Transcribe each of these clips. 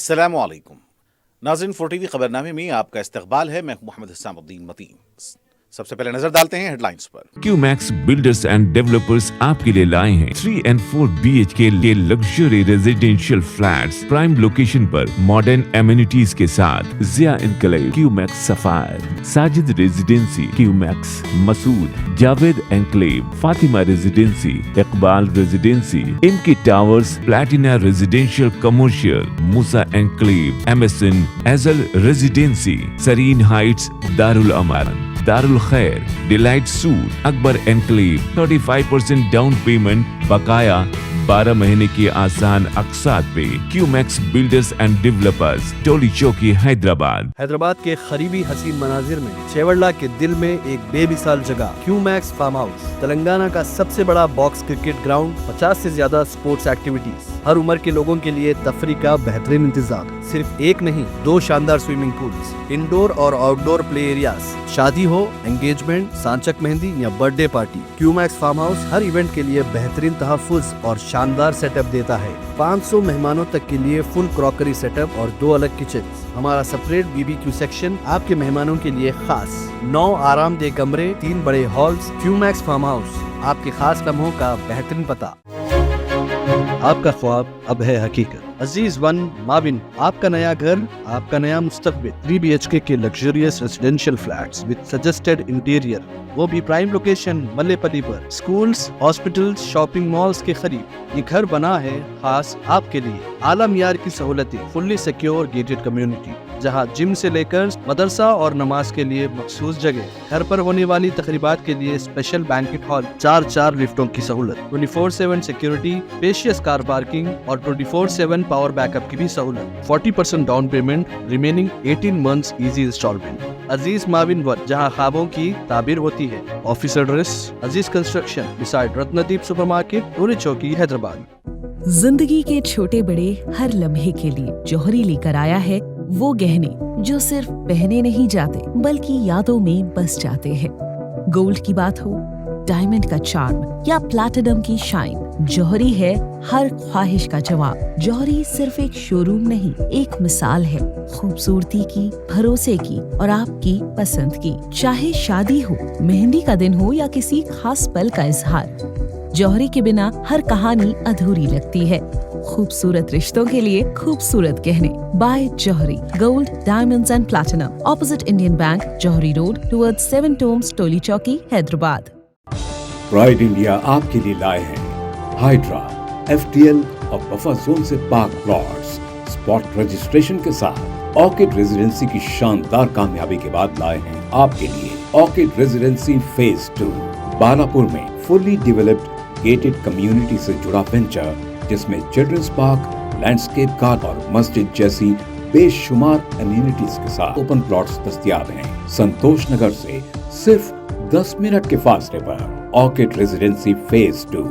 अस्सलामु अलैकुम नाज़रीन, 4TV खबरनामे में आपका इस्तकबाल है। मैं मोहम्मद हिसामुद्दीन मतीन। सबसे पहले नजर डालते हैं हेडलाइंस पर। क्यूमैक्स बिल्डर्स एंड डेवलपर्स आपके लिए लाए हैं 3 and 4 BHK के luxury residential flats prime location पर मॉडर्न एमिनिटीज के साथ। Zia enclave, Qmax sapphire, Sajid residency, Qmax Masood, Javed enclave, Fatima residency, Iqbal residency, इमकी towers, platina residential commercial, Moosa enclave, MSN, एजल residency, Sareen heights, Darul Aman, Darul Khair, delight suite, Akbar enclave, 35% down payment, बकाया 12 महीने की आसान अकसात पे। Qmax builders and developers, Toli Chowki, Hyderabad. Hyderabad के करीबी हसीन मनाजिर में चेवड़ला के दिल में एक बेमिसाल जगह, क्यूमैक्स फार्म हाउस, तेलंगाना का सबसे बड़ा बॉक्स क्रिकेट ग्राउंड, 50 से ज्यादा स्पोर्ट्स एक्टिविटीज, हर उम्र के लोगों के लिए तफरी का बेहतरीन इंतजाम। सिर्फ एक नहीं, 2 शानदार स्विमिंग पूल्स, इंडोर और आउटडोर प्ले एरियाज, शादी हो, एंगेजमेंट, सांचक मेहंदी या birthday party, Qmax farm house हर इवेंट के लिए बेहतरीन तहफ्फुज़ और शानदार सेटअप देता है। 500 मेहमानों तक के लिए फुल क्रॉकरी सेटअप और 2 अलग किचन। हमारा सेपरेट BBQ सेक्शन आपके मेहमानों के लिए खास। 9 आरामदेह कमरे, 3 बड़े हॉल्स। क्यूमैक्स फार्म हाउस, आपके खास लम्हों का बेहतरीन पता। आपका ख्वाब अब है हकीकत। अजीज वन माविन, आपका नया घर, आपका नया मुस्तकबिल। 3 BHK के luxurious residential flats with suggested interior, वो भी प्राइम लोकेशन मल्लेपल्ली पर। स्कूल्स, हॉस्पिटल्स, शॉपिंग मॉल्स के करीब ये घर बना है खास आपके लिए। आला मियार की सहूलतें, फुल्ली सिक्योर गेटेड कम्युनिटी, जहां जिम से लेकर मदरसा और नमाज के लिए मखसूस जगह। घर पर होने वाली तकरीबात के लिए स्पेशल बैंकेट हॉल, 4 लिफ्टों की सहूलत, 24/7 सिक्योरिटी, स्पेशियस कार पार्किंग और 24/7 पावर बैकअप की भी सहूलत। 40% down payment, remaining 18 months easy installment. Aziz माविन वन, जहां ख्वाबों की ताबीर होती है। Office address Aziz construction beside Ratnadeep supermarket, Toli Chowki, Hyderabad. जिंदगी के छोटे बड़े हर लम्हे के लिए जौहरी लेकर आया है वो गहने जो सिर्फ पहने नहीं जाते बल्कि यादों में बस जाते हैं। गोल्ड की बात हो, डायमंड का चार्म या प्लैटिनम की शाइन, जौहरी है हर ख्वाहिश का जवाब। जौहरी सिर्फ एक शोरूम नहीं, एक मिसाल है खूबसूरती की, भरोसे की और आपकी पसंद की। चाहे शादी हो, मेहंदी का दिन हो या किसी खास पल का इजहार, जौहरी के बिना हर कहानी अधूरी लगती है। खूबसूरत रिश्तों के लिए खूबसूरत गहने by Jauhari, gold, diamonds and platinum, opposite Indian bank, Jauhari road, towards 7 tombs, Toli Chowki, Hyderabad. Pride India आपके लिए लाए हैं हाइड्रा, FTL और बफर जोन से पाक प्लॉट्स, स्पॉट रजिस्ट्रेशन के साथ। ऑर्किड रेजिडेंसी की शानदार कामयाबी के बाद लाए हैं आपके लिए ऑर्किड रेजिडेंसी फेज 2, बालापुर में फुल्ली डेवलप्ड गेटेड कम्युनिटी से जुड़ा वेंचर, जिसमें चिल्ड्रंस पार्क, लैंडस्केप गार्डन और मस्जिद जैसी बेशुमार एमिनिटीज के साथ ओपन प्लॉट्स दस्तयाब हैं। संतोष नगर से सिर्फ 10 मिनट के फासले पर Orchid Residency phase 2,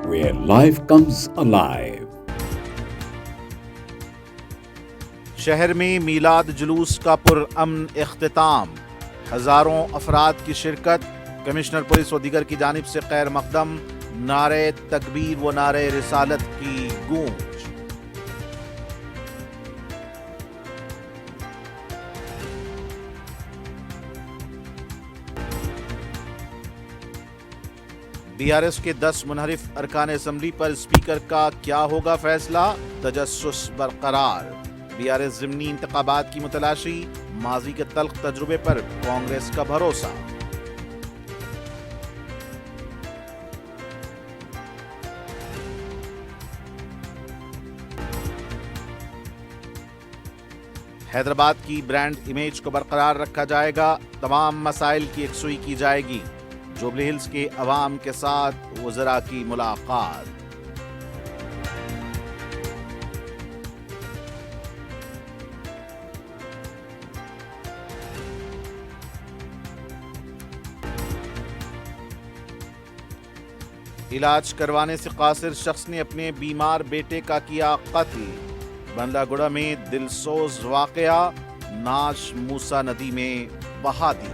where life comes alive. शहर में मीलाद जुलूस का पुरअमन इख्तिताम, हजारों अफराद की शिरकत। कमिश्नर पुलिस व दीगर की जानिब से खैर मकदम, नारे तकबीर व नारे रिसालत की गूंज। BRS के 10 मुनहरिफ अरकान असम्बली पर स्पीकर का क्या होगा फैसला, तजस्सुस बरकरार। BRS ज़िमनी इंतखाबात की मुतलाशी, माजी के तल्ख तजुर्बे पर कांग्रेस का भरोसा। हैदराबाद की ब्रांड इमेज को बरकरार रखा जाएगा, तमाम मसाइल की यकसुई की जाएगी। जुबली हिल्स के अवाम के साथ वज़रा की मुलाकात। इलाज करवाने से कासिर शख्स ने अपने बीमार बेटे का किया कत्ल। बंदागुड़ा में दिलसोज वाकया, नाश मूसा नदी में बहा दी।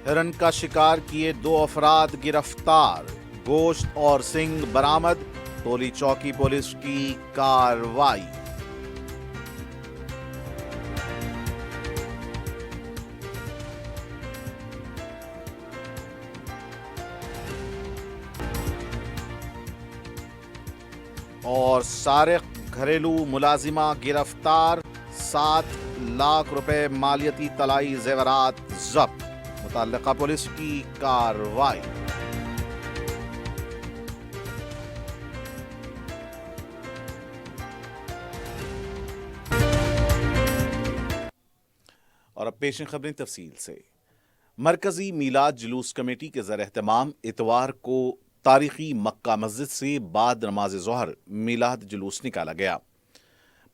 हिरन का शिकार किए 2 अफराद गिरफ्तार, गोश्त और सिंग बरामद, टोली चौकी पुलिस की कार्रवाई। और सारिक घरेलू मुलाजिमा गिरफ्तार, 7 लाख रुपए मालियती तलाई जेवरात जब्त, मुतल्लिका पुलिस की कार्रवाई। और अब पेश खबरें तफसील से। मरकजी मीलाद जुलूस कमेटी के ज़र एहतमाम इतवार को तारीखी मक्का मस्जिद से बाद नमाज ज़ोहर मीलाद जुलूस निकाला गया।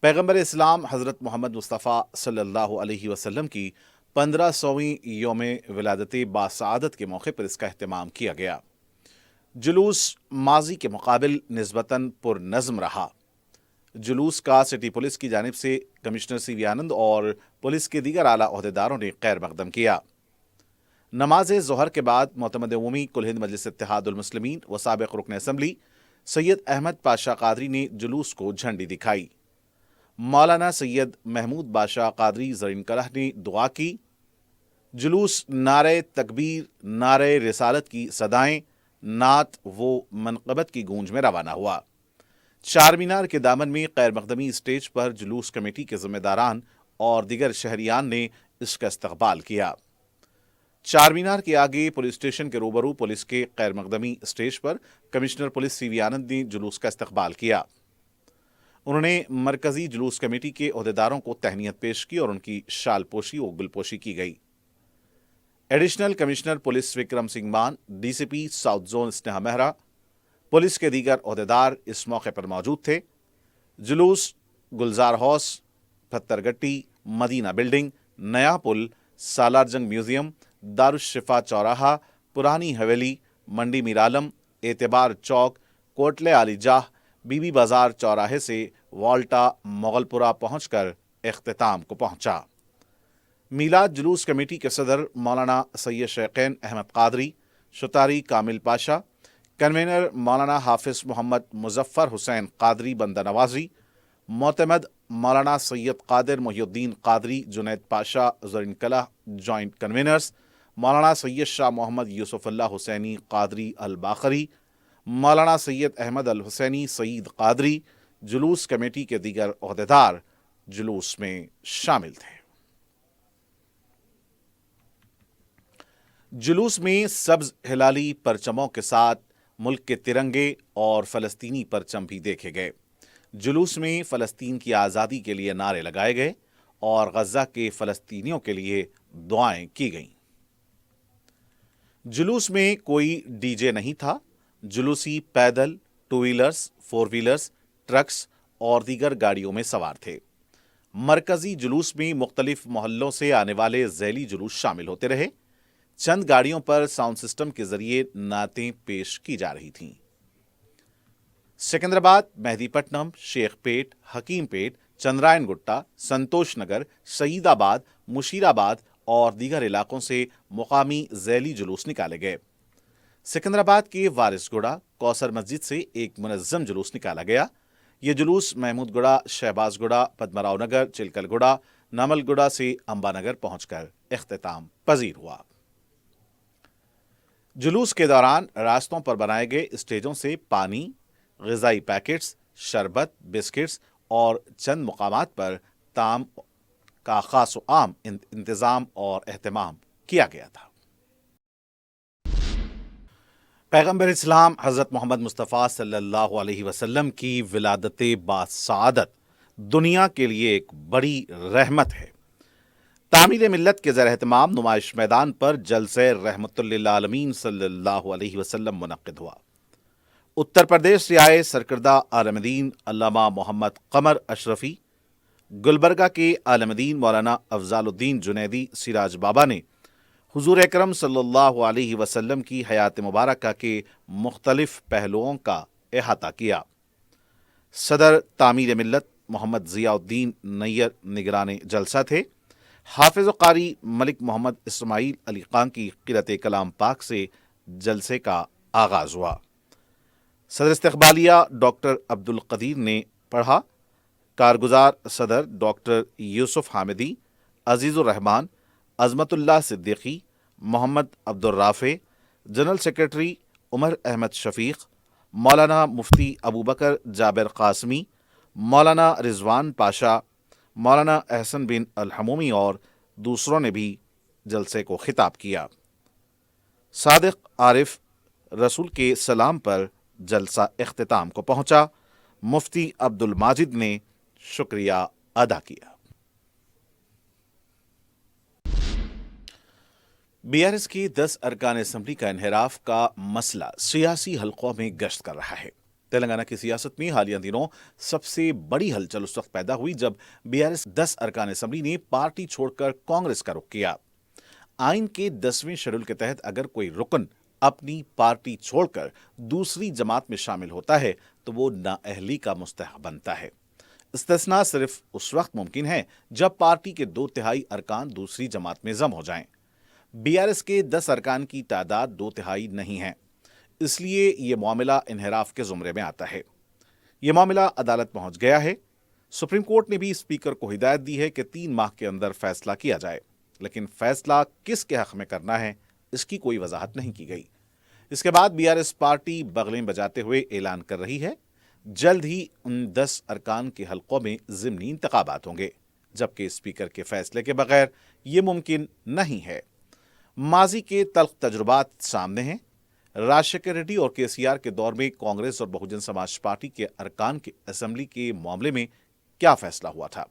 पैगंबर इस्लाम हज़रत मोहम्मद मुस्तफ़ा सल्लल्लाहु अलैहि वसल्लम की 1500वीं यौम विलादत बासआदत के मौके पर इसका अहतमाम किया गया। जुलूस माजी के मुकाबिल निस्बतन पुरनज़्म रहा। जुलूस का सिटी पुलिस की जानिब से कमिश्नर सी वी आनंद और पुलिस के दीगर आला ओहदेदारों ने खैर मकदम किया। नमाज ज़ोहर के बाद मोतमद उमूमी कुल हिंद मजलिस इत्तेहादुल मुस्लिमीन व साबिक़ रुकन असम्बली सैयद अहमद पाशा कादरी ने जुलूस को झंडी दिखाई। मौलाना सैयद महमूद बादशाह कादरी ज़रीन कलह ने दुआ की। जुलूस नारे तकबीर, नारे रिसालत की सदाएं, नात व मनक़बत की गूंज में रवाना हुआ। चार मीनार के दामन में खैर मकदमी स्टेज पर जुलूस कमेटी के ज़िम्मेदारान और दिगर शहरियान ने इसका इस्तक़बाल किया। चार मीनार के आगे पुलिस स्टेशन के रूबरू पुलिस के खैर मकदमी स्टेज पर कमिश्नर पुलिस सी वी आनंद ने जुलूस का इस्तक़बाल किया। उन्होंने मरकजी जुलूस कमेटी के ओहदेदारों को तहनीत पेश की और उनकी शाल पोशी और गुलपोशी की गई। Additional commissioner police Vikram Singh मान, DCP south zone Sneha Mehra, police के दीगर ओहदेदार इस मौके पर मौजूद थे। जुलूस गुलजार हाउस, पत्थरगट्टी, मदीना बिल्डिंग, नया पुल, सालारजंग म्यूजियम, दारुश्शिफा चौराहा, पुरानी हवेली, मंडी मीरालम, एतबार चौक, कोटले आलीजाह, बीबी बाजार चौराहे से वाल्टा मोगलपुरा पहुंचकर इख्तिताम को पहुंचा। मीलाद जुलूस कमेटी के सदर मौलाना सैयद शेखैन अहमद कादरी, शुतारी कामिल पाशा, कन्वेनर मौलाना हाफिज मोहम्मद मुजफ्फर हुसैन कादरी बंदा नवाजी, मोतमद मौलाना सैयद कादिर मोहिउद्दीन कादरी जुनैद पाशा ज़रीन कलह जॉइंट कन्वेनर्स, मौलाना सैयद शाह मोहम्मद यूसुफ़ुल्लाह हुसैनी कादरी अल बाखरी, मौलाना सैयद अहमद अल हुसैनी सईद कादरी, जुलूस कमेटी के दीगर ओहदेदार जुलूस में शामिल थे। जुलूस में सब्ज हिलाली परचमों के साथ मुल्क के तिरंगे और फ़लस्तीनी परचम भी देखे गए। जुलूस में फ़लस्तीन की आज़ादी के लिए नारे लगाए गए और गज़ा के फ़लस्तीनियों के लिए दुआएं की गईं। जुलूस में कोई डीजे नहीं था। जुलूसी पैदल, 2 व्हीलर्स, 4 व्हीलर्स, ट्रक्स और दीगर गाड़ियों में सवार थे। मरकजी जुलूस में मुख्तलिफ मोहल्लों से आने वाले ज़ैली जुलूस शामिल होते रहे। चंद गाड़ियों पर साउंड सिस्टम के जरिए नातें पेश की जा रही थीं। सिकंदराबाद, मेहदीपट्टनम, शेखपेट, हकीमपेट, चंद्रायन गुट्टा, संतोष नगर, सईदाबाद, मुशीराबाद और दीगर इलाकों से मुकामी ज़ैली जुलूस निकाले गए। सिकंदराबाद के वारिसगुड़ा कौसर मस्जिद से एक मुनज़्ज़म जुलूस निकाला गया। ये जुलूस महमूदगुड़ा, शहबाजगुड़ा, पद्मराव नगर, चिलकलगुड़ा, नामलगुड़ा से अंबानगर पहुंचकर इख्तिताम पजीर हुआ। जुलूस के दौरान रास्तों पर बनाए गए स्टेजों से पानी, ग़िज़ाई पैकेट्स, शरबत, बिस्किट्स और चंद मुकामात पर ताम का खास व आम इंतज़ाम और एहतमाम किया गया था। पैगंबर इस्लाम हज़रत मोहम्मद मुस्तफ़ा सल्लल्लाहु अलैहि वसल्लम की विलादत बासआदत दुनिया के लिए एक बड़ी रहमत है। तामीर मिल्लत के ज़र एहतमाम नुमाइश मैदान पर जलसे रहमतुल्लिल आलमीन सल्लल्लाहु अलैहि वसल्लम मुनक़्क़िद हुआ। उत्तर प्रदेश से आए सरकर्दा आलमदीन अल्लामा मोहम्मद क़मर अशरफ़ी, गुलबर्गा के आलमदीन मौलाना अफ़ज़ालुद्दीन जुनैदी सिराज बाबा ने हुज़ूर अकरम सल्लल्लाहु अलैहि वसल्लम की हयात मुबारका के मुख्तलिफ पहलुओं का अहाता किया। सदर तामीर मिल्लत मोहम्मद ज़ियाउद्दीन नैयर निगरान जलसा थे। हाफिज कारी मलिक मोहम्मद इस्माइल अली खान की क़िलत कलाम पाक से जलसे का आगाज हुआ। सदर इस्तकबालिया डॉक्टर अब्दुल कदीर ने पढ़ा। कारगुजार सदर doctor Yusuf Hamidi, Azizur Rahman, Azmatullah Siddiqui, Mohammad Abdul Rafe, general secretary Umar Ahmed Shafiq, Maulana Mufti Abu बकर जाबिर कासमी, मौलाना रिजवान पाशा, मौलाना अहसन बिन अल-हमूमी और दूसरों ने भी जलसे को खिताब किया। सादिक आरिफ रसूल के सलाम पर जलसा इख्तिताम को पहुंचा। मुफ्ती अब्दुल माजिद ने शुक्रिया अदा किया। बीआरएस की 10 अरकान असम्बली का इन्हिराफ का मसला सियासी हलकों में गश्त कर रहा है। तेलंगाना की सियासत में हालिया दिनों सबसे बड़ी हलचल उस वक्त पैदा हुई जब बीआरएस 10 अरकान असम्बली ने पार्टी छोड़कर कांग्रेस का रुख किया। आइन के 10वें शेड्यूल के तहत अगर कोई रुकन अपनी पार्टी छोड़कर दूसरी जमात में शामिल होता है तो वो नाअहली का मुस्तहक बनता है। इस्तिस्ना सिर्फ उस वक्त मुमकिन है जब पार्टी के 2/3 अरकान दूसरी जमात में जम हो जाएं। बीआरएस के 10 अरकान की तादाद 2/3 नहीं है, इसलिए यह मामला इन्हिराफ के जुमरे में आता है। यह मामला अदालत पहुंच गया है। सुप्रीम कोर्ट ने भी स्पीकर को हिदायत दी है कि 3 माह के अंदर फैसला किया जाए, लेकिन फैसला किसके हक में करना है इसकी कोई वजाहत नहीं की गई। इसके बाद बीआरएस पार्टी बगलें बजाते हुए ऐलान कर रही है जल्द ही उन 10 अरकान के हलकों में ज़िमनी इंतखाबात होंगे, जबकि स्पीकर के फैसले के बगैर यह मुमकिन नहीं है। माजी के तल्ख तजुर्बात सामने हैं। राजशेखर रेड्डी और केसीआर के दौर में कांग्रेस और बहुजन समाज पार्टी के अरकान के असेंबली के मामले में क्या फैसला हुआ था,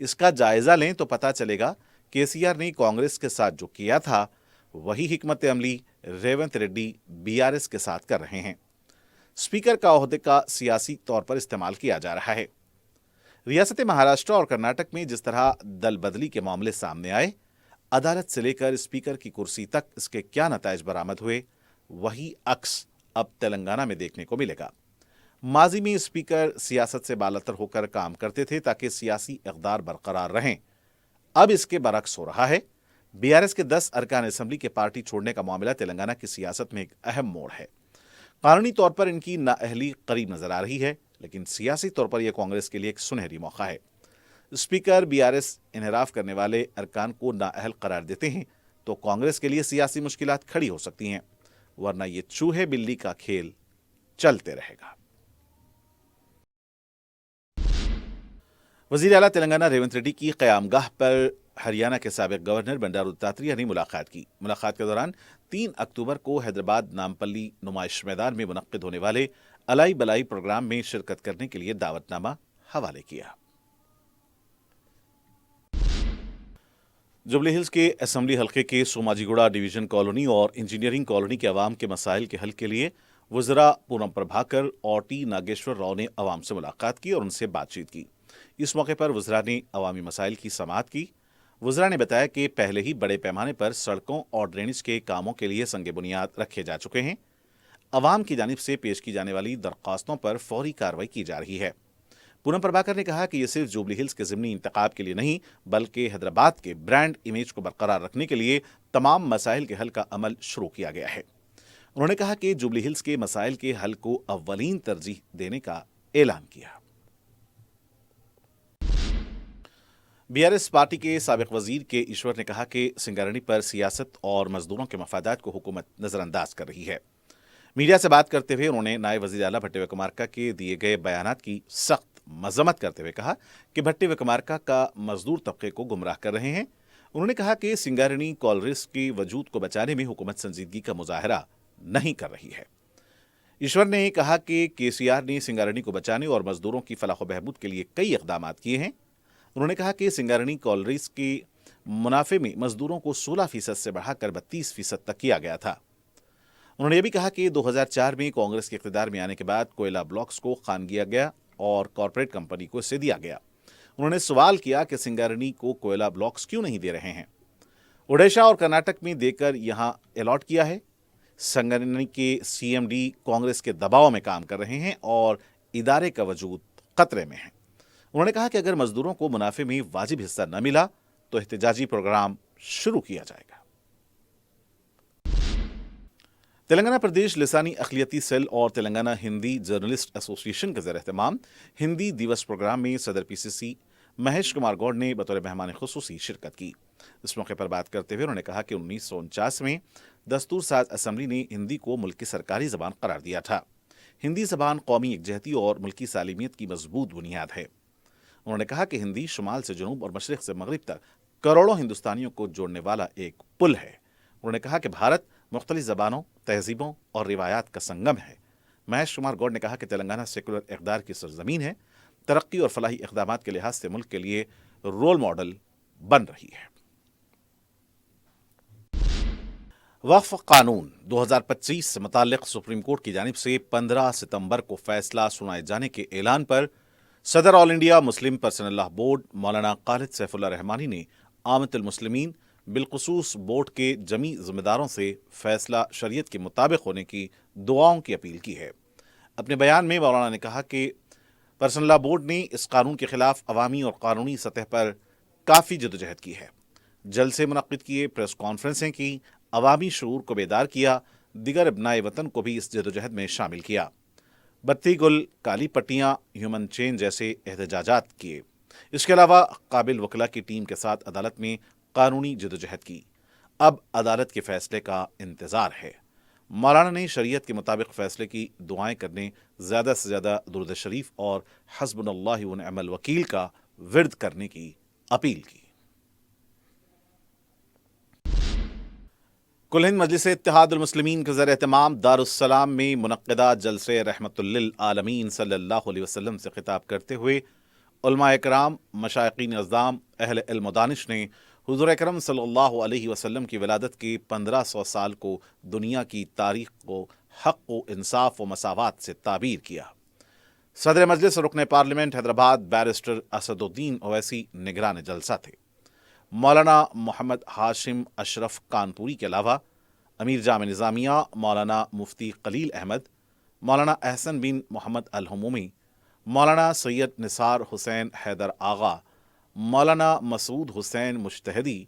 इसका जायजा लें तो पता चलेगा केसीआर ने कांग्रेस के साथ जो किया था वही हिकमत अमली रेवंत रेड्डी बीआरएस के साथ कर रहे हैं। स्पीकर का ओहदे का सियासी तौर पर इस्तेमाल किया जा रहा है। रियासत महाराष्ट्र और कर्नाटक में जिस तरह दल बदली के मामले सामने आए, अदालत से लेकर स्पीकर की कुर्सी तक इसके क्या नताइज बरामद हुए, वही अक्स अब तेलंगाना में देखने को मिलेगा। माजी में स्पीकर सियासत से बालातर होकर काम करते थे ताकि सियासी इक़दार बरकरार रहें। अब इसके बरक्स हो रहा है। बीआरएस के 10 अरकान असेंबली के पार्टी छोड़ने का मामला तेलंगाना की सियासत में एक अहम मोड़ है। कानूनी तौर पर इनकी नाअहली करीब नजर आ रही है, लेकिन सियासी तौर पर यह कांग्रेस के लिए एक सुनहरी मौका है। स्पीकर बीआरएस इन्हिराफ करने वाले अरकान को नाअहल करार देते हैं तो कांग्रेस के लिए सियासी मुश्किलात खड़ी हो सकती हैं, वरना ये चूहे बिल्ली का खेल चलते रहेगा। वज़ीर आला तेलंगाना रेवंत रेड्डी की क़यामगाह पर हरियाणा के साबिक़ गवर्नर बंडारू दत्तात्रेय ने मुलाकात की। मुलाकात के दौरान 3 अक्टूबर को हैदराबाद नामपल्ली नुमाइश मैदान में मुनक्किद होने वाले अलाई बलाई प्रोग्राम में शिरकत करने के लिए दावतनामा हवाले किया। जुबली हिल्स के असेंबली हल्के के सोमाजीगुड़ा डिवीजन कॉलोनी और इंजीनियरिंग कॉलोनी के अवाम के मसाइल के हल के लिए वज़रा पूनम प्रभाकर और टी नागेश्वर राव ने अवाम से मुलाकात की और उनसे बातचीत की। इस मौके पर वज़रा ने अवामी मसाइल की समाअत की। वज़रा ने बताया कि पहले ही बड़े पैमाने पर सड़कों और ड्रेनेज के कामों के लिए संग बुनियाद रखे जा चुके हैं। अवाम की जानिब से पेश की जाने वाली दरख्वास्तों पर फौरी कार्रवाई की जा रही है। पूनम प्रभाकर ने कहा कि यह सिर्फ जुबली हिल्स के ज़िमनी इंतखाब के लिए नहीं, बल्कि हैदराबाद के ब्रांड इमेज को बरकरार रखने के लिए तमाम मसाइल के हल का अमल शुरू किया गया है। उन्होंने कहा कि जुबली हिल्स के मसाइल के हल को अव्वलीन तरजीह देने का ऐलान किया। बीआरएस पार्टी के साबिक़ वज़ीर के ईश्वर ने कहा कि सिंगारणी पर सियासत और मजदूरों के मफादात को हुकूमत नज़रअंदाज कर रही है। मीडिया से बात करते हुए उन्होंने नायब वज़ीर आला भट्टी विक्रमार्का के दिए गए बयानात की सख्त मजम्मत करते हुए कहा कि भट्टी विक्रमार्का का मजदूर तबके को गुमराह कर रहे हैं। उन्होंने कहा कि सिंगारणी कॉलरिस के वजूद को बचाने में हुकूमत संजीदगी का मुजाहरा नहीं कर रही है। ईश्वर ने कहा कि केसीआर ने सिंगारणी को बचाने और मजदूरों की फलाह बहबूद के लिए कई इक़दाम किए हैं। उन्होंने कहा कि सिंगारणी कॉलरीज के मुनाफे में मजदूरों को 16% से बढ़ाकर 32% तक किया गया था। उन्होंने यह भी कहा कि 2004 में कांग्रेस के इक़्तिदार में आने के बाद कोयला ब्लॉक्स को खान किया गया और कॉरपोरेट कंपनी को इसे दिया गया। उन्होंने सवाल किया कि सिंगारणी को कोयला ब्लॉक्स क्यों नहीं दे रहे हैं। ओडिशा और कर्नाटक में देकर यहां अलॉट किया है। सिंगारणी के सीएमडी कांग्रेस के दबाव में काम कर रहे हैं और इदारे का वजूद खतरे में है। उन्होंने कहा कि अगर मजदूरों को मुनाफे में वाजिब हिस्सा न मिला तो एहतजाजी प्रोग्राम शुरू किया जाएगा। तेलंगाना प्रदेश लिसानी अक़लियती सेल और तेलंगाना हिंदी जर्नलिस्ट एसोसिएशन के ज़ेर-ए-एहतमाम हिंदी दिवस प्रोग्राम में सदर पीसीसी महेश कुमार गौड़ ने बतौर मेहमान खुसूसी शिरकत की। इस मौके पर बात करते हुए उन्होंने कहा कि 1949 में दस्तूर साज असम्बली ने हिंदी को मुल्क की सरकारी ज़बान करार दिया था। हिंदी ज़बान कौमी यकजहती और मुल्की सालिमियत की मजबूत बुनियाद है। उन्होंने कहा कि हिंदी शुमाल से जनूब और मशरिक़ से मगरिब तक करोड़ों हिंदुस्तानियों को जोड़ने वाला एक पुल है। उन्होंने कहा कि भारत मुख्तलिफ ज़बानों, तहजीबों और रिवायात का संगम है। महेश कुमार गौड़ ने कहा कि तेलंगाना सेकुलर इक़दार की सरजमीन है, तरक्की और फलाही इक़दामात के लिहाज से मुल्क के लिए रोल मॉडल बन रही है। वक्फ कानून 2025 से मुताल्लिक़ सुप्रीम कोर्ट की जानिब से 15 सितंबर को फैसला सुनाए जाने के ऐलान पर सदर all India Muslim personal law board मौलाना खालिद सैफुल्लाह रहमानी ने आमतुल मुस्लिमीन बिलखुसूस बोर्ड के जमी जिम्मेदारों से फैसला शरीयत के मुताबिक होने की दुआओं की अपील की है। अपने बयान में मौलाना ने कहा कि पर्सनल लॉ बोर्ड ने इस कानून के खिलाफ अवामी और कानूनी सतह पर काफ़ी जदोजहद की है। जलसे मुनक्किद किए, प्रेस कॉन्फ्रेंसें की, अवामी शऊर को बेदार किया, दिगर अबनाए वतन को भी इस जदोजहद में शामिल किया। बत्ती गुल, काली पट्टियाँ, ह्यूमन चेन जैसे एहतजाजात किए। इसके अलावा काबिल वकला की टीम के साथ अदालत में कानूनी जदोजहद की। अब अदालत के फैसले का इंतज़ार है। मौलाना ने शरीयत के मुताबिक फैसले की दुआएं करने, ज़्यादा से ज़्यादा दुरूद शरीफ और हस्बुनल्लाहु व निअमल वकील का विर्द करने की अपील की। कुल हिंद मजलिस इत्तेहादुल मुस्लिमीन के ज़ेर-ए-एहतमाम दारुस्सलाम में मुनक्किदा जलसे रहमतुल्लिल आलमीन सल्लल्लाहु अलैहि वसल्लम से खिताब करते हुए उलमा इकराम, मशाइखीन अज़्ज़ाम, अहले इल्म व दानिश ने हुज़ूर अकरम सल्लल्लाहु अलैहि वसल्लम की विलादत के 1500 साल को दुनिया की तारीख़ को हक़ व इंसाफ व मसावात से ताबीर किया। सदर मजलिस रुकन पार्लियामेंट हैदराबाद बैरिस्टर असदुद्दीन ओवैसी निगरान जलसा थे। मौलाना मोहम्मद हाशिम अशरफ कानपुरी के अलावा अमीर जाम निज़ामिया मौलाना मुफ्ती खलील अहमद, मौलाना अहसन बिन मोहम्मद अल हमूमी, मौलाना सैयद निसार हुसैन हैदर आगा, मौलाना मसूद हुसैन मुश्तहदी,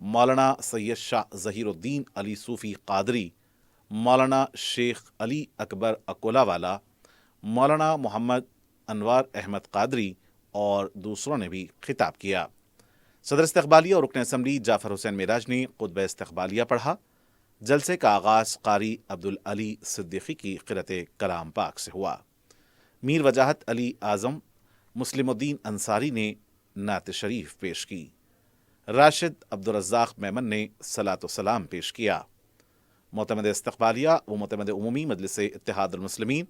मौलाना सैयद शाह ज़हीरुद्दीन अली सूफ़ी कादरी, मौलाना शेख अली अकबर अकोलावाला, मौलाना मोहम्मद अनवार अहमद कादरी और दूसरों ने भी खिताब किया। सदर इस्तक़बालिया और रुकन असम्बली जाफ़र हुसैन मेराज ने खुतबा इस्तक़बालिया पढ़ा। जलसे का आगाज़ कारी अब्दुल अली सिद्दीक़ी की क़िरात कलाम पाक से हुआ। मीर वजाहत अली आज़म मुस्लिमुद्दीन अंसारी ने नात शरीफ पेश की। राशिद अब्दुल रज़्ज़ाक़ मेमन ने सलात व सलाम पेश किया। मोतमद इस्तक़बालिया व मोतमद उमूमी मजलिस इत्तेहादुल मुस्लिमीन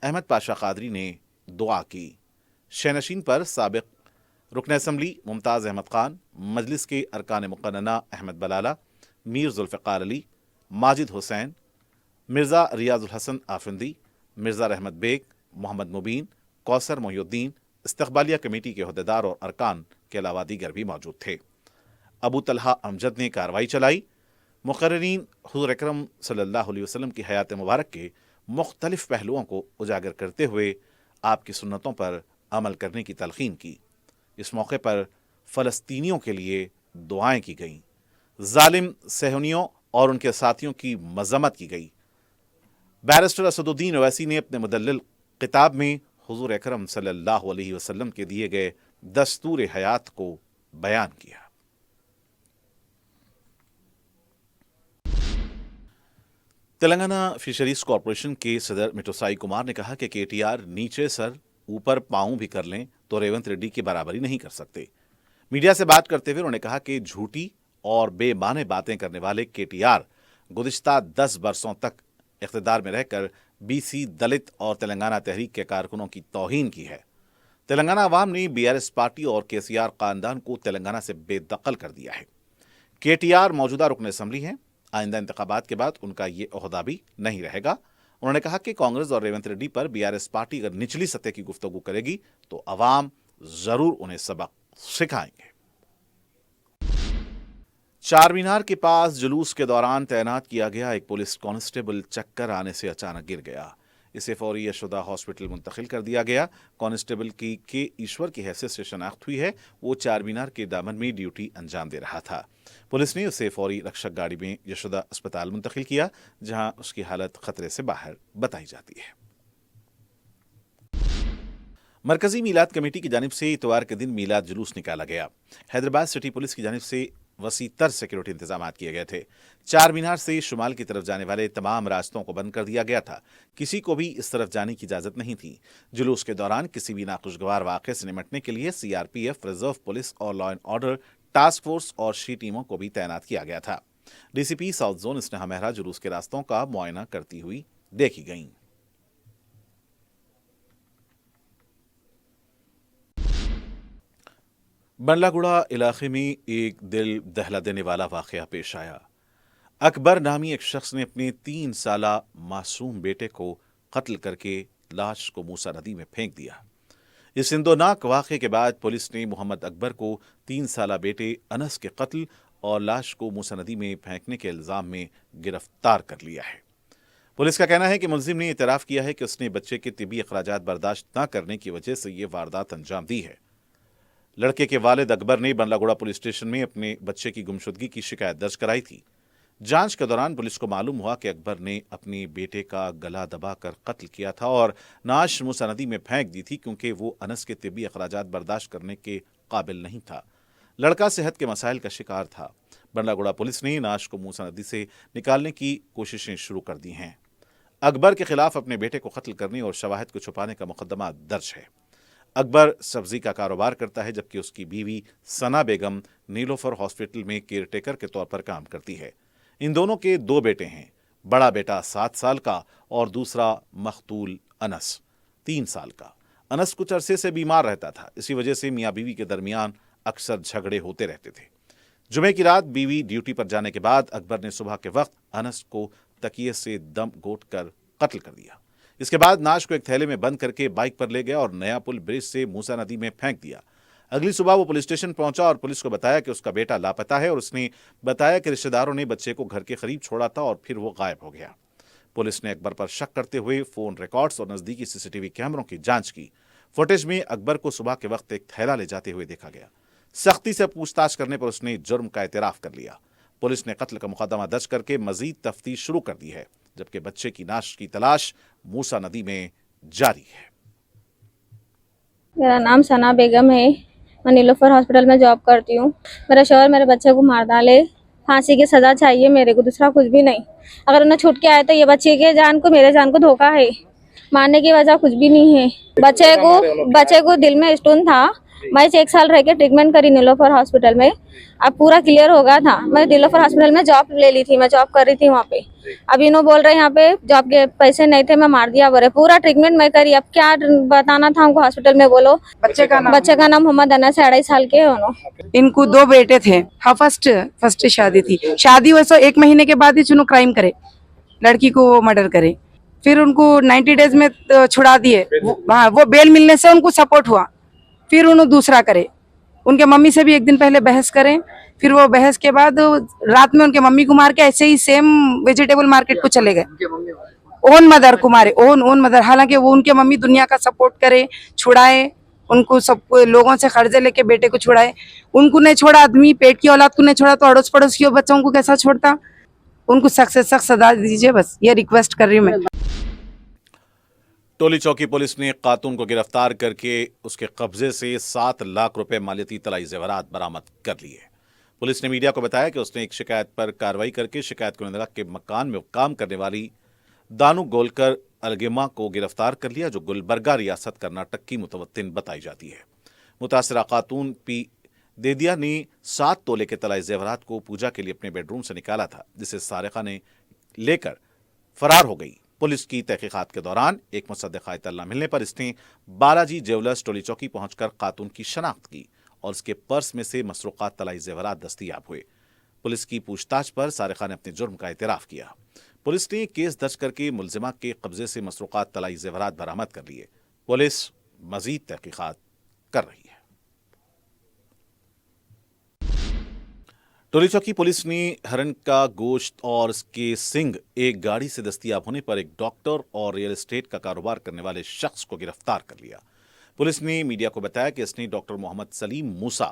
अहमद पाशा क़ादरी ने दुआ की। शहनशीन पर साबिक़ रुकन असम्बली मुमताज़ अहमद ख़ान, मजलिस के अरकान मुक़न्नना अहमद बलाला, मीर ज़ुल्फ़िकार अली, माजिद हुसैन, मिर्ज़ा रियाज़ुल हसन आफंदी, मिर्ज़ा रहमत बेग, मोहम्मद मुबीन, कौसर मोहिउद्दीन, इस्तक़बालिया कमेटी के अहदेदार और अरकान के अलावा दीगर भी मौजूद थे। अबू तलहा अमजद ने कार्रवाई चलाई। मुक़र्रिरीन हुज़ूर अकरम सल्लल्लाहु अलैहि वसल्लम की हयात मुबारक के मुख्तलिफ़ पहलुओं को उजागर करते हुए आपकी सुन्नतों पर अमल करने की तलक़ीन की। इस मौके पर फ़लस्तीनियों के लिए दुआएं की गईं। ज़ालिम सहूनियों और उनके साथियों की मज़म्मत की गई। बैरिस्टर असदुद्दीन ओवैसी ने अपने मुदल्लिल किताब में हुज़ूर अकरम सल्लल्लाहु अलैहि वसल्लम के दिए गए दस्तूर हयात को बयान किया। तेलंगाना फिशरीज कॉरपोरेशन के सदर मिटोसाई कुमार ने कहा कि केटीआर नीचे सर ऊपर पाँव भी कर लें तो रेवंत रेड्डी की बराबरी नहीं कर सकते। मीडिया से बात करते हुए उन्होंने कहा कि झूठी और बेमाने बातें करने वाले केटीआर गुज़िश्ता 10 बरसों तक इक़्तिदार में रहकर बीसी, दलित और तेलंगाना तहरीक के कारकुनों की तौहीन की है। तेलंगाना अवाम ने बीआरएस पार्टी और केसीआर ख़ानदान को तेलंगाना से बेदखल कर दिया है। केटीआर मौजूदा रुकन असम्बली हैं। आइंदा इंतखाबात के बाद उनका ये ओहदा भी नहीं रहेगा। उन्होंने कहा कि कांग्रेस और रेवंत रेड्डी पर बीआरएस पार्टी अगर निचली सतह की गुफ्तगू करेगी तो अवाम जरूर उन्हें सबक सिखाएंगे। चार मीनार के पास जुलूस के दौरान तैनात किया गया एक पुलिस कांस्टेबल चक्कर आने से अचानक गिर गया। اسے فوری یشودا ہاسپٹل منتقل کر دیا گیا۔ کانسٹیبل کی کے ایشور کی حیثیت سے شناخت ہوئی ہے، وہ چار مینار کے دامن میں ڈیوٹی انجام دے رہا تھا۔ پولیس نے اسے فوری رکشک گاڑی میں یشودا اسپتال منتقل کیا، جہاں اس کی حالت خطرے سے باہر بتائی جاتی ہے۔ مرکزی میلاد کمیٹی کی جانب سے اتوار کے دن میلاد جلوس نکالا گیا۔ حیدرآباد سٹی پولیس کی جانب سے وسیع تر سیکورٹی انتظامات کیے گئے تھے۔ چار مینار سے شمال کی طرف جانے والے تمام راستوں کو بند کر دیا گیا تھا، کسی کو بھی اس طرف جانے کی اجازت نہیں تھی۔ جلوس کے دوران کسی بھی ناخوشگوار واقعے سے نمٹنے کے لیے C R P F, reserve police اور law and order task force اور شی ٹیموں کو بھی تعینات کیا گیا تھا۔ D C P south zone Sneha Mehra جلوس کے راستوں کا معائنہ کرتی ہوئی دیکھی گئیں۔ بنڈلا گوڑا علاقے میں ایک دل دہلا دینے والا واقعہ پیش آیا۔ اکبر نامی ایک شخص نے اپنے 3 سالہ معصوم بیٹے کو قتل کر کے لاش کو موسیٰ ندی میں پھینک دیا۔ اس اندوناک واقعے کے بعد پولیس نے محمد اکبر کو 3 سالہ بیٹے انس کے قتل اور لاش کو موسیٰ ندی میں پھینکنے کے الزام میں گرفتار کر لیا ہے۔ پولیس کا کہنا ہے کہ ملزم نے اعتراف کیا ہے کہ اس نے بچے کے طبی اخراجات برداشت نہ کرنے کی وجہ سے یہ واردات انجام دی ہے۔ لڑکے کے والد اکبر نے بنڈلا گوڑا پولیس اسٹیشن میں اپنے بچے کی گمشدگی کی شکایت درج کرائی تھی۔ جانچ کے دوران پولیس کو معلوم ہوا کہ اکبر نے اپنے بیٹے کا گلا دبا کر قتل کیا تھا اور نعش موسیٰ ندی میں پھینک دی تھی، کیونکہ وہ انس کے طبی اخراجات برداشت کرنے کے قابل نہیں تھا۔ لڑکا صحت کے مسائل کا شکار تھا۔ بنڈلا گوڑا پولیس نے نعش کو موسیٰ ندی سے نکالنے کی کوششیں شروع کر دی ہیں۔ اکبر کے خلاف اپنے بیٹے کو قتل کرنے اور شواہد کو چھپانے کا مقدمہ درج ہے۔ اکبر سبزی کا کاروبار کرتا ہے، جبکہ اس کی بیوی ثنا بیگم نیلوفر ہاسپٹل میں کیئر ٹیکر کے طور پر کام کرتی ہے۔ ان دونوں کے 2 بیٹے ہیں، بڑا بیٹا 7 سال کا اور دوسرا مقتول انس 3 سال کا۔ انس کچھ عرصے سے بیمار رہتا تھا، اسی وجہ سے میاں بیوی کے درمیان اکثر جھگڑے ہوتے رہتے تھے۔ جمعے کی رات بیوی ڈیوٹی پر جانے کے بعد اکبر نے صبح کے وقت انس کو تکیے سے دم گھونٹ کر قتل کر دیا۔ اس کے بعد نعش کو ایک تھیلے میں بند کر کے بائک پر لے گیا اور نیا پل برج سے موسیٰ ندی میں پھینک دیا۔ اگلی صبح وہ پولیس اسٹیشن پہنچا اور پولیس کو بتایا کہ اس کا بیٹا لاپتہ ہے، اور اس نے بتایا کہ رشتہ داروں نے بچے کو گھر کے قریب چھوڑا تھا اور پھر وہ غائب ہو گیا۔ پولیس نے اکبر پر شک کرتے ہوئے فون ریکارڈز اور نزدیکی سی سی ٹی وی کیمروں کی جانچ کی۔ فوٹیج میں اکبر کو صبح کے وقت ایک تھیلا لے جاتے ہوئے دیکھا گیا۔ سختی سے پوچھ تاچھ کرنے پر اس نے جرم کا اعتراف کر لیا۔ پولیس نے قتل کا مقدمہ درج کر کے مزید تفتیش شروع کر دی ہے، جبکہ بچے کی نعش کی تلاش موسیٰ ندی میں جاری ہے۔ میرا نام ثنا بیگم ہے، میں نیلوفر ہاسپٹل میں جاب کرتی ہوں۔ میرا شوہر میرے بچے کو مار ڈالے، پھانسی کی سزا چاہیے میرے کو، دوسرا کچھ بھی نہیں۔ اگر انہیں چھوٹ کے آئے تو یہ بچے کے جان کو، میرے جان کو دھوکا ہے، مارنے کی وجہ کچھ بھی نہیں ہے۔ بچے کو دل میں اسٹون تھا، میں 1 سال رہ کے ٹریٹمنٹ کری نیلوفر ہاسپٹل میں، اب پورا کلیئر ہو گیا تھا۔ میں نیلوفر ہاسپٹل میں جاب لے لی تھی، میں جاب کر رہی تھی وہاں پہ۔ اب انہوں بول رہے یہاں پہ جاب کے پیسے نہیں تھے، میں مار دیا بولے۔ پورا ٹریٹمنٹ میں کری، اب کیا بتانا تھا ہم کو ہاسپٹل میں، بولو۔ بچے کا نام محمد انس ہے، 2.5 سال کے انہوں۔ ان کو 2 بیٹے تھے، ہاں فرسٹ شادی تھی۔ شادی ویسے 1 مہینے کے بعد ہی چنو کرائم کرے، لڑکی کو وہ مرڈر کرے، پھر ان کو 90 ڈیز میں چھڑا دیے۔ ہاں، وہ بیل ملنے سے ان کو سپورٹ ہوا، پھر انہوں دوسرا کرے۔ ان کے ممی سے بھی 1 دن پہلے بحث کریں، پھر وہ بحث کے بعد رات میں ان کے ممی کو مار کے ایسے ہی سیم ویجیٹیبل مارکیٹ کو چلے گئے۔ اون مدر کو مارے، اون مدر، حالانکہ وہ ان کے ممی دنیا کا سپورٹ کرے، چھڑائے ان کو، سب لوگوں سے قرضے لے کے بیٹے کو چھڑائے۔ ان کو نہیں چھوڑا، آدمی پیٹ کی اولاد کو نہیں چھوڑا تو اڑوس پڑوس کی بچوں کو کیسا چھوڑتا؟ ان کو سخت سے سخت سزا دیجیے، بس یہ ریکویسٹ کر رہی ہوں میں۔ ٹولی چوکی پولیس نے خاتون کو گرفتار کر کے اس کے قبضے سے 7 لاکھ روپے مالیتی طلائی زیورات برآمد کر لیے۔ پولیس نے میڈیا کو بتایا کہ اس نے ایک شکایت پر کارروائی کر کے شکایت کنندہ کے مکان میں کام کرنے والی دانو گولکر الگیما کو گرفتار کر لیا، جو گلبرگہ ریاست کرناٹک کی متوطن بتائی جاتی ہے۔ متاثرہ خاتون پی دیدیا نے 7 تولے کے طلائی زیورات کو پوجا کے لیے اپنے بیڈ روم سے نکالا تھا، جسے سارقہ نے لے کر فرار ہو گئی۔ پولیس کی تحقیقات کے دوران ایک مصدقہ اطلاع ملنے پر اس نے بالاجی جیولرز ٹولی چوکی پہنچ کر خاتون کی شناخت کی اور اس کے پرس میں سے مسروقات طلائی زیورات دستیاب ہوئے۔ پولیس کی پوچھ تاچھ پر سارقہ نے اپنے جرم کا اعتراف کیا۔ پولیس نے کیس درج کر کے ملزمہ کے قبضے سے مسروقات طلائی زیورات برآمد کر لیے۔ پولیس مزید تحقیقات کر رہی ہے۔ टोली चौकी पुलिस ने हरण का गोश्त और उसके सिंग एक गाड़ी से दस्तयाब होने पर एक डॉक्टर और रियल एस्टेट का कारोबार करने वाले शख्स को गिरफ्तार कर लिया। पुलिस ने मीडिया को बताया कि इसने डॉक्टर मोहम्मद सलीम मूसा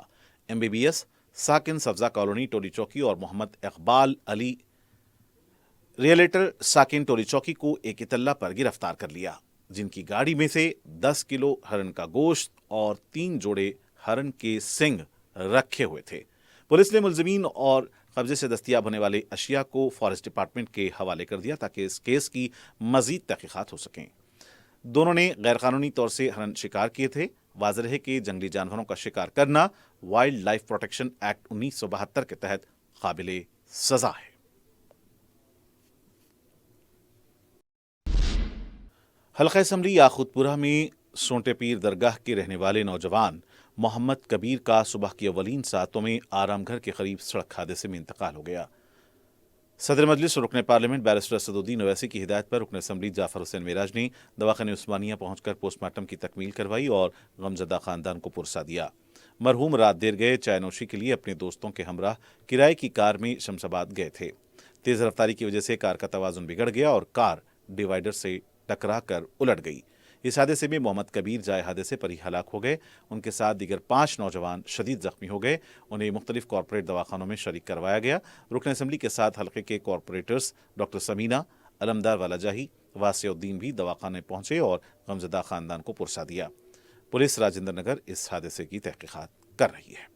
MBBS साकिन सब्जा कॉलोनी टोली चौकी और मोहम्मद इकबाल अली रियलेटर साकिन टोली चौकी को एक इतला पर गिरफ्तार कर लिया, जिनकी गाड़ी में से 10 किलो हरण का गोश्त और 3 जोड़े हरण के सिंग रखे हुए थे। पुलिस ने मुलजिमीन और कब्जे से दस्तयाब होने वाले अशिया को फॉरेस्ट डिपार्टमेंट के हवाले कर दिया ताकि इस केस की मजीद तहकीकात हो सकें। दोनों ने गैरकानूनी तौर से हरण शिकार किए थे। वाज़ेह है कि जंगली जानवरों का शिकार करना वाइल्ड लाइफ प्रोटेक्शन एक्ट 1972 के तहत काबिले सजा है। हल्का असम्बली याकूतपुरा में सोंटे पीर दरगाह के रहने वाले नौजवान मोहम्मद कबीर का सुबह की अवलीन सातों में आराम घर के करीब सड़क हादसे में इंतकाल हो गया। सदर मजलिस और रुकन पार्लियामेंट बैरिस्टर असदुद्दीन ओवैसी की हिदायत पर रुकन असम्बली जाफर हुसैन मेराज ने दवाखाने उस्मानिया पहुंचकर पोस्टमार्टम की तकमील करवाई और गमजदा खानदान को पुरसा दिया। मरहूम रात देर गए चाय नोशी के लिए अपने दोस्तों के हमराह किराए की कार में शमशाबाद गए थे। तेज रफ्तारी की वजह से कार का तवाजुन बिगड़ गया और कार डिवाइडर से टकरा कर उलट गई। इस हादसे में मोहम्मद कबीर जाए हादसे पर ही हलाक हो गए। उनके साथ दीगर 5 नौजवान शदीद जख्मी हो गए। उन्हें मुख्तलिफ कॉरपोरेट दवाखानों में शरीक करवाया गया। रुकन असम्बली के साथ हल्के के कॉरपोरेटर्स डॉक्टर समीना, अलमदार वाला जाही, वासिउद्दीन भी दवाखाने पहुंचे और गमजदा खानदान को पुरसा दिया। पुलिस राजेंद्र नगर इस हादसे की तहकीकात कर रही है।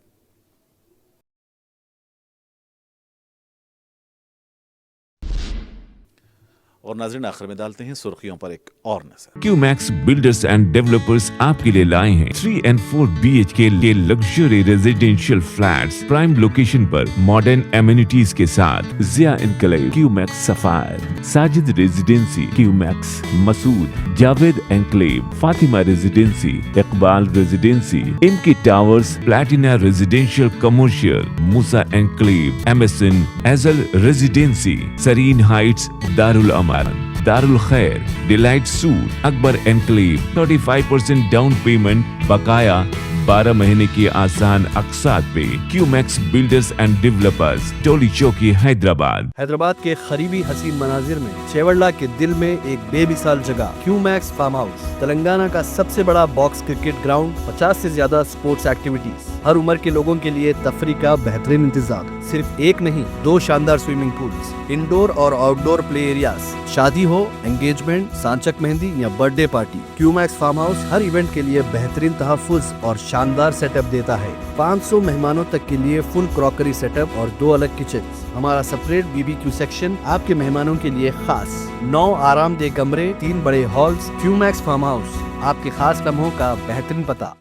और नाज़रीन आखिर में डालते हैं सुर्खियों पर एक और नजर। क्यूमैक्स बिल्डर्स एंड डेवलपर्स आपके लिए लाए हैं 3 and 4 BHK के luxury residential flats prime location पर मॉडर्न एमिनिटीज के साथ Zia enclave, Qmax sapphire, Sajid residency, Qmax Masood, Javed enclave, Fatima residency, Iqbal residency, इनकी towers, platina residential commercial, Moosa enclave, MSN एजल residency, Sareen heights, Darul Darul Khair, delight suite, Akbar enclave, 35% down payment बकाया, 12 महीने की आसान अकसात पे। Qmax builders and developers, Toli Chowki, Hyderabad. Hyderabad के करीबी हसीन मनाजिर में चेवड़ला के दिल में एक बेमिसाल जगह क्यूमैक्स फार्म हाउस, तेलंगाना का सबसे बड़ा बॉक्स क्रिकेट ग्राउंड, 50 से ज्यादा स्पोर्ट्स एक्टिविटीज, हर उम्र के लोगों के लिए तफरी का बेहतरीन इंतजाम। सिर्फ एक नहीं, 2 शानदार स्विमिंग पूल्स, इंडोर और आउटडोर प्ले एरियाज, शादी हो, एंगेजमेंट, सांचक मेहंदी या birthday party, Qmax farm house हर इवेंट के लिए बेहतरीन तहफ्फुज़ और शानदार सेटअप देता है। 500 मेहमानों तक के लिए फुल क्रॉकरी सेटअप और 2 अलग किचन। हमारा सेपरेट BBQ सेक्शन आपके मेहमानों के लिए खास। 9 आरामदेह कमरे, 3 बड़े हॉल्स। क्यूमैक्स फार्म हाउस, आपके खास लम्हों का बेहतरीन पता।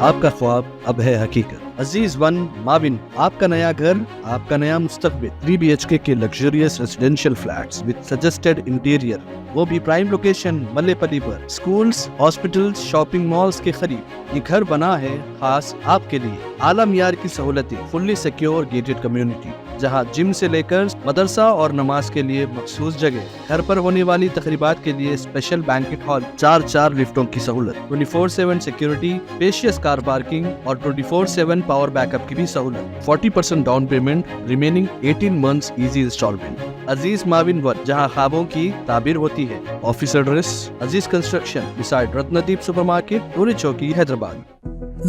आपका ख्वाब अब है हकीकत। अजीज वन माविन, आपका नया घर, आपका नया मुस्तकबिल। 3 BHK के luxurious residential flats with suggested interior, वो भी प्राइम लोकेशन मल्लेपल्ली पर। स्कूल्स, हॉस्पिटल्स, शॉपिंग मॉल्स के करीब ये घर बना है खास आपके लिए। आला मियार की सहूलतें, फुल्ली सिक्योर गेटेड कम्युनिटी, जहां जिम से लेकर मदरसा और नमाज के लिए मखसूस जगह। घर पर होने वाली तकरीबात के लिए स्पेशल बैंकेट हॉल, 4 लिफ्टों की सहूलत, 24/7 सिक्योरिटी, स्पेशियस कार पार्किंग और 24/7 पावर बैकअप की भी सहूलत। 40% down payment, remaining 18 months easy installment. Aziz माविन वन, जहां ख्वाबों की ताबीर होती है। Office address Aziz construction beside Ratnadeep supermarket, Toli Chowki, Hyderabad.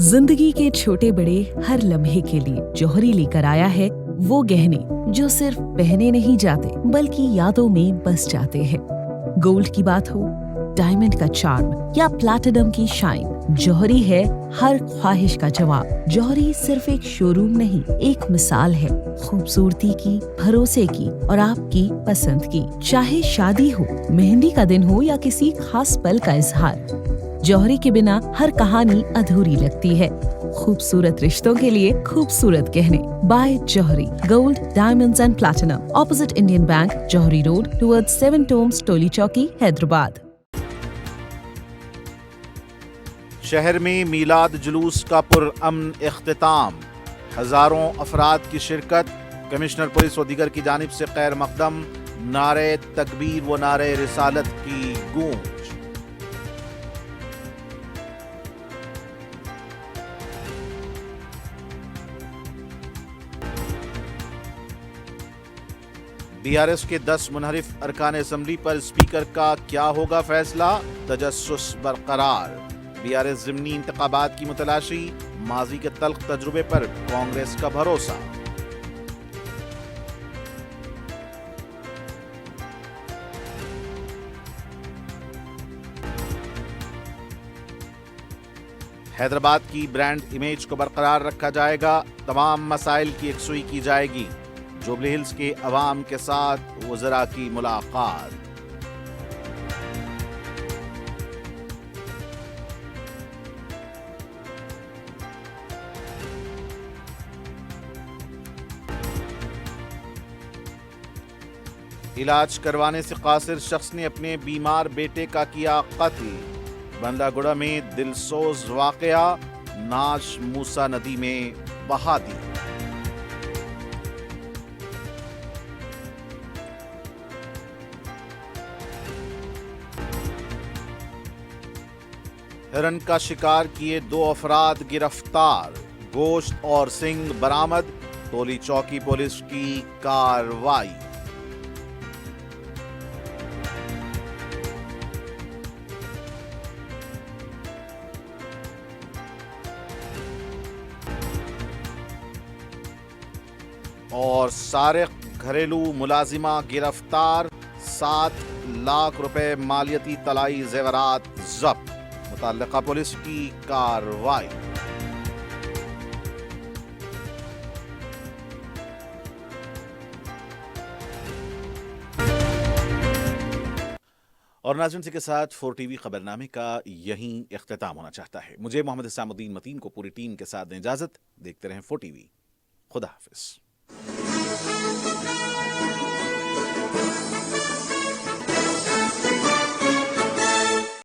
जिंदगी के छोटे बड़े हर लम्हे के लिए जौहरी लेकर आया है वो गहने जो सिर्फ पहने नहीं जाते बल्कि यादों में बस जाते हैं। गोल्ड की बात हो, डायमंड का चार्म या प्लैटिनम की शाइन, जौहरी है हर ख्वाहिश का जवाब। जौहरी सिर्फ एक शोरूम नहीं, एक मिसाल है खूबसूरती की, भरोसे की और आपकी पसंद की। चाहे शादी हो, मेहंदी का दिन हो या किसी खास पल का इजहार, जौहरी के बिना हर कहानी अधूरी लगती है। खूबसूरत रिश्तों के लिए खूबसूरत गहने by Jauhari. Gold, diamonds and platinum, opposite Indian bank, Jauhari road, towards 7 tombs, Toli Chowki, Hyderabad. शहर में मीलाद जुलूस का पुरअमन इख्तिताम, हजारों अफराद की शिरकत, कमिश्नर पुलिस व दीगर की जानिब से खैर मकदम, नारे तकबीर व नारे रिसालत की गूंज। BRS کے 10 منحرف ارکان اسمبلی پر اسپیکر کا کیا ہوگا فیصلہ؟ تجسس برقرار۔ BRS ضمنی انتخابات کی متلاشی، ماضی کے تلخ تجربے پر کانگریس کا بھروسہ۔ حیدرآباد کی برانڈ امیج کو برقرار رکھا جائے گا، تمام مسائل کی یکسوئی کی جائے گی۔ جوبلی ہلز کے عوام کے ساتھ وزراء کی ملاقات۔ علاج کروانے سے قاصر شخص نے اپنے بیمار بیٹے کا کیا قتل۔ بندہ گڑا میں دلسوز واقعہ، ناش موسیٰ ندی میں بہا دی۔ ہرن کا شکار کیے 2 افراد گرفتار، گوشت اور سنگ برآمد، تولی چوکی پولیس کی کارروائی۔ اور سارق گھریلو ملازمہ گرفتار، 7 لاکھ روپے مالیتی طلائی زیورات ضبط، متعلقہ پولیس کی کارروائی۔ اور ناظرین اسی کے ساتھ 4 ٹی وی خبرنامے کا یہیں اختتام ہونا چاہتا ہے۔ مجھے محمد حسام الدین متین کو پوری ٹیم کے ساتھ دیں اجازت۔ دیکھتے رہیں 4 ٹی وی۔ خدا حافظ۔